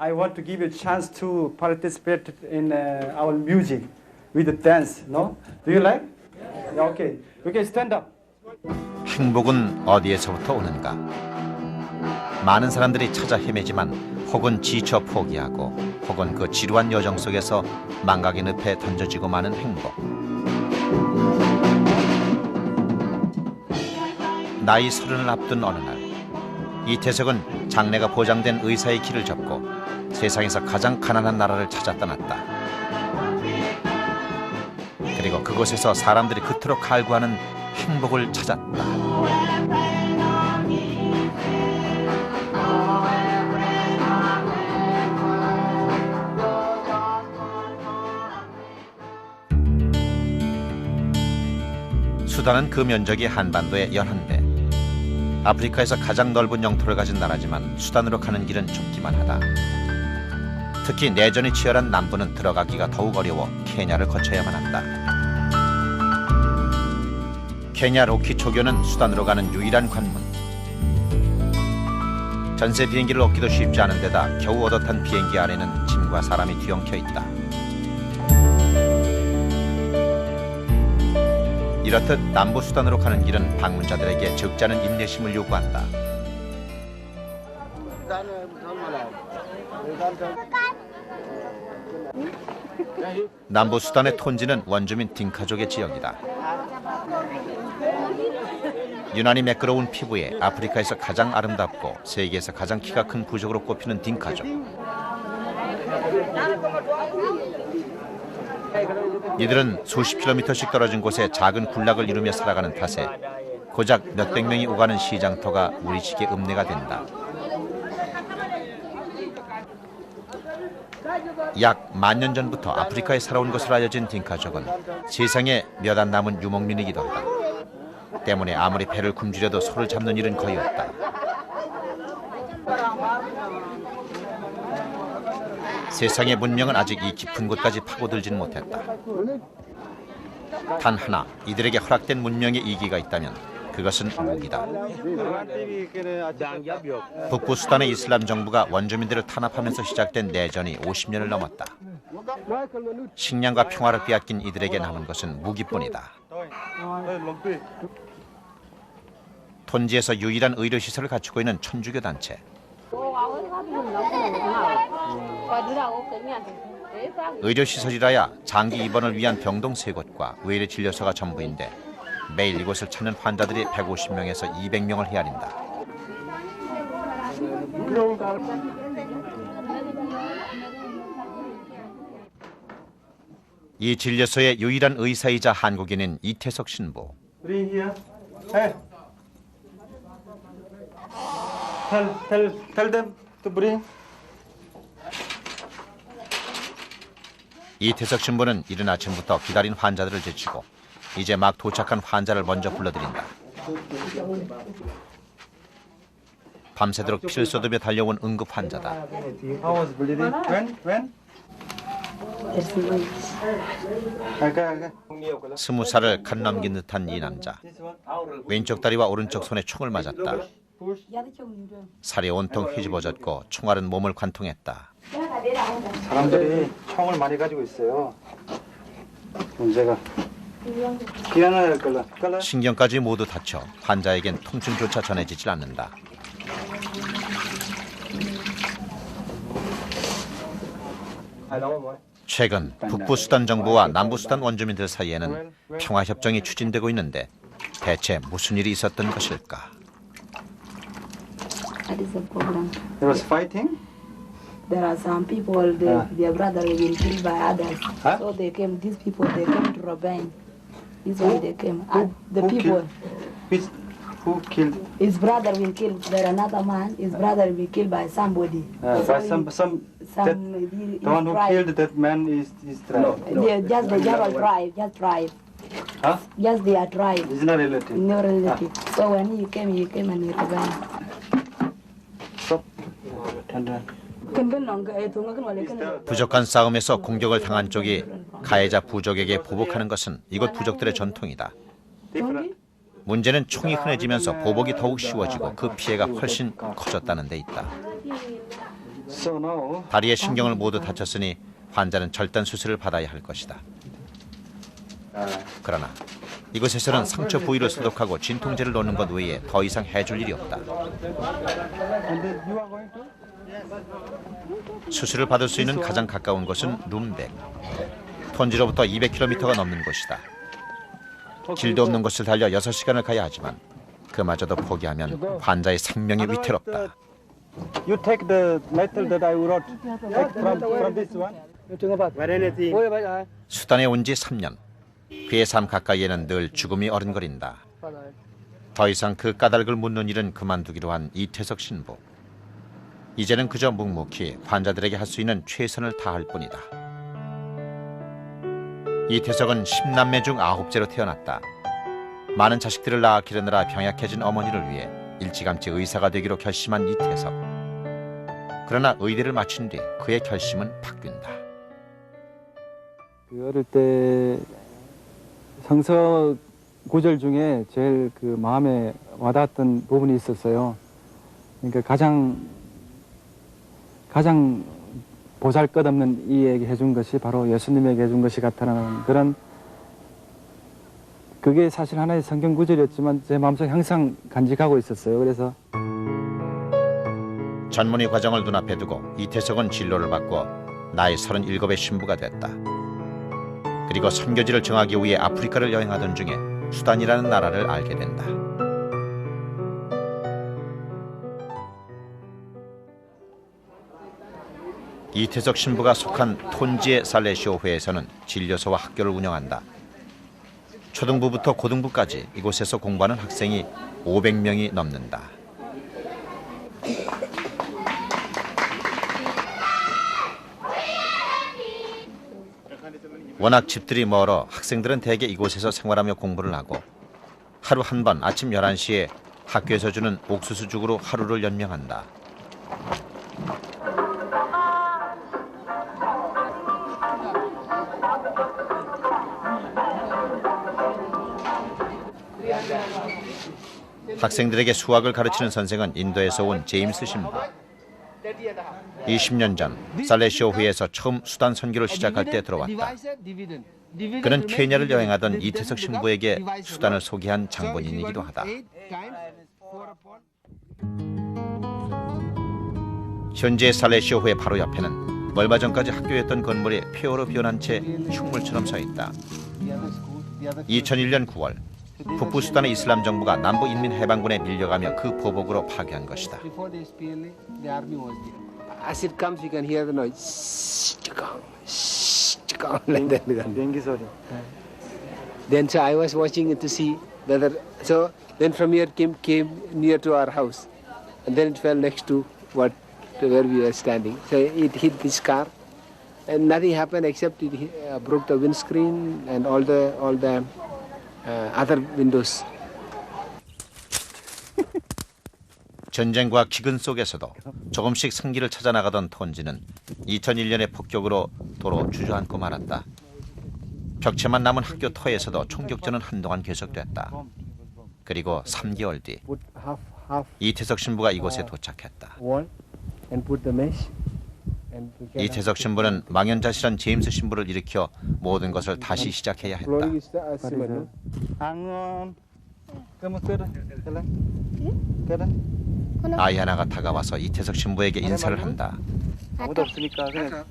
I want to give you a chance to participate in our music with the dance. No? Do you like? Yeah, okay. You can stand up. 행복은 어디에서부터 오는가? 많은 사람들이 찾아 헤매지만 혹은 지쳐 포기하고 혹은 그 지루한 여정 속에서 망각의 늪에 던져지고 마는 행복. 나이 30을 앞둔 어느 날 이태석은 장래가 보장된 의사의 길을 접고 세상에서 가장 가난한 나라를 찾아 떠났다. 그리고 그곳에서 사람들이 그토록 갈구하는 행복을 찾았다. 수단은 그 면적이 한반도의 11배. 아프리카에서 가장 넓은 영토를 가진 나라지만 수단으로 가는 길은 좁기만 하다. 특히 내전이 치열한 남부는 들어가기가 더욱 어려워 케냐를 거쳐야만 한다. 케냐 로키 초교는 수단으로 가는 유일한 관문. 전세 비행기를 얻기도 쉽지 않은 데다 겨우 얻어 탄 비행기 안에는 짐과 사람이 뒤엉켜 있다. 이렇듯 남부 수단으로 가는 길은 방문자들에게 적지 않은 인내심을 요구한다. 남부 수단의 톤지는 원주민 딩카족의 지역이다. 유난히 매끄러운 피부에 아프리카에서 가장 아름답고 세계에서 가장 키가 큰 부족으로 꼽히는 딩카족. 이들은 수십 킬로미터씩 떨어진 곳에 작은 군락을 이루며 살아가는 탓에 고작 몇백 명이 오가는 시장터가 우리식의 읍내가 된다. 약 10,000년 전부터 아프리카에 살아온 것으로 알려진 딩카족은 세상에 몇 안 남은 유목민이기도 하다. 때문에 아무리 배를 굶주려도 소를 잡는 일은 거의 없다. 세상의 문명은 아직 이 깊은 곳까지 파고들지는 못했다. 단 하나, 이들에게 허락된 문명의 이기가 있다면 그것은 무기다. 북부 수단의 이슬람 정부가 원주민들을 탄압하면서 시작된 내전이 50년을 넘었다. 식량과 평화를 빼앗긴 이들에게 남은 것은 무기뿐이다. 톤지에서 유일한 의료시설을 갖추고 있는 천주교 단체. 의료시설이라야 장기 입원을 위한 병동 3곳과 외래 진료소가 전부인데 매일 이곳을 찾는 환자들이 150명에서 200명을 헤아린다. 이 진료소의 유일한 의사이자 한국인인 이태석 신부. Tell them to bring. 이태석 신부는 이른 아침부터 기다린 환자들을 제치고 이제 막 도착한 환자를 먼저 불러들인다. 밤새도록 피를 쏟으며 달려온 응급 환자다. How was bleeding? When? 20살을 간 넘긴 듯한 이 남자. 왼쪽 다리와 오른쪽 손에 총을 맞았다. 살이 온통 휘집어졌고 총알은 몸을 관통했다. 사람들이 총을 많이 가지고 있어요. 문제가 기한을 걸라. 신경까지 모두 다쳐 환자에겐 통증조차 전해지질 않는다. 최근 북부 수단 정부와 남부 수단 원주민들 사이에는 평화협정이 추진되고 있는데 대체 무슨 일이 있었던 것일까? There was fighting. There are some people, their brother will be killed by others. Huh? So they came, these people, they came to Robin. This way they came. The people, Who killed? his brother will kill, there another man, his brother will be killed by somebody. By some that, the one who killed that man is tribe. Just the general tribe, just tribe. Huh? Just their tribe, It's not relative. no relative. So when he came and he rebelled. Stop. Turn around. 부족한 싸움에서 공격을 당한 쪽이 가해자 부족에게 보복하는 것은 이곳 부족들의 전통이다. 문제는 총이 흔해지면서 보복이 더욱 쉬워지고 그 피해가 훨씬 커졌다는 데 있다. So now, 다리의 신경을 모두 다쳤으니 환자는 절단 수술을 받아야 할 것이다. 그러나 이곳에서는 상처 부위를 소독하고 진통제를 놓는 것 외에 더 이상 해줄 일이 없다. and then you are going to? 수술을 받을 수 있는 가장 가까운 곳은 룸백. 톤지로부터 200km가 넘는 곳이다. 길도 없는 곳을 달려 6시간을 가야 하지만 그마저도 포기하면 환자의 생명이 위태롭다. You take the letter that I wrote from this one. 수단에 온 지 3년. 그의 삶 가까이에는 늘 죽음이 어른거린다. 더 이상 그 까닭을 묻는 일은 그만두기로 한 이태석 신부. 이제는 그저 묵묵히 환자들에게 할 수 있는 최선을 다할 뿐이다. 이태석은 10남매 중 9째로 태어났다. 많은 자식들을 낳아 기르느라 병약해진 어머니를 위해 일찌감치 의사가 되기로 결심한 이태석. 그러나 의대를 마친 뒤 그의 결심은 바뀐다. 그 어릴 때 성서 구절 중에 제일 그 마음에 와닿았던 부분이 있었어요. 그러니까 가장 보잘것없는 이에게 해준 것이 바로 예수님에게 해준 것이 같다는 그런, 그게 사실 하나의 성경 구절이었지만 제 마음속에 항상 간직하고 있었어요. 그래서 전문의 과정을 눈앞에 두고 이태석은 진로를 바꿔 나이 37의 신부가 됐다. 그리고 선교지를 정하기 위해 아프리카를 여행하던 중에 수단이라는 나라를 알게 된다. 이태석 신부가 속한 톤지의 살레시오 회에서는 진료소와 학교를 운영한다. 초등부부터 고등부까지 이곳에서 공부하는 학생이 500명이 넘는다. 워낙 집들이 멀어 학생들은 대개 이곳에서 생활하며 공부를 하고 하루 한 번 아침 11시에 학교에서 주는 옥수수죽으로 하루를 연명한다. 학생들에게 수학을 가르치는 선생은 인도에서 온 제임스 신부. 20년 전 살레시오 회에서 처음 수단 선교를 시작할 때 들어왔다. 그는 케냐를 여행하던 이태석 신부에게 수단을 소개한 장본인이기도 하다. 현재 살레시오 회 바로 옆에는 얼마 전까지 학교였던 건물이 폐허로 변한 채 흉물처럼 서 있다. 2001년 9월 북부 수단의 이슬람 정부가 남부 인민 해방군에 밀려가며 그 보복으로 파괴한 것이다. As it comes, you can hear the noise. Like that. 비행기 소리. Then so I was watching it to see whether. So then from here came near to our house, and then it fell next to where we were standing. So it hit this car, and nothing happened except it broke the windscreen and all the other windows. 전쟁과 기근 속에서도 조금씩 생기를 찾아 나가던 톤지는 2001년의 폭격으로 도로 주저앉고 말았다. 벽체만 남은 학교 터에서도 총격전은 한동안 계속됐다. 그리고 3개월 뒤 이태석 신부가 이곳에 도착했다. 이태석 신부는 망연자실한 제임스 신부를 일으켜 모든 것을 다시 시작해야 했다. 아이 하나가 다가와서 이태석 신부에게 인사를 한다. 아무도 없으니까 그냥 조용히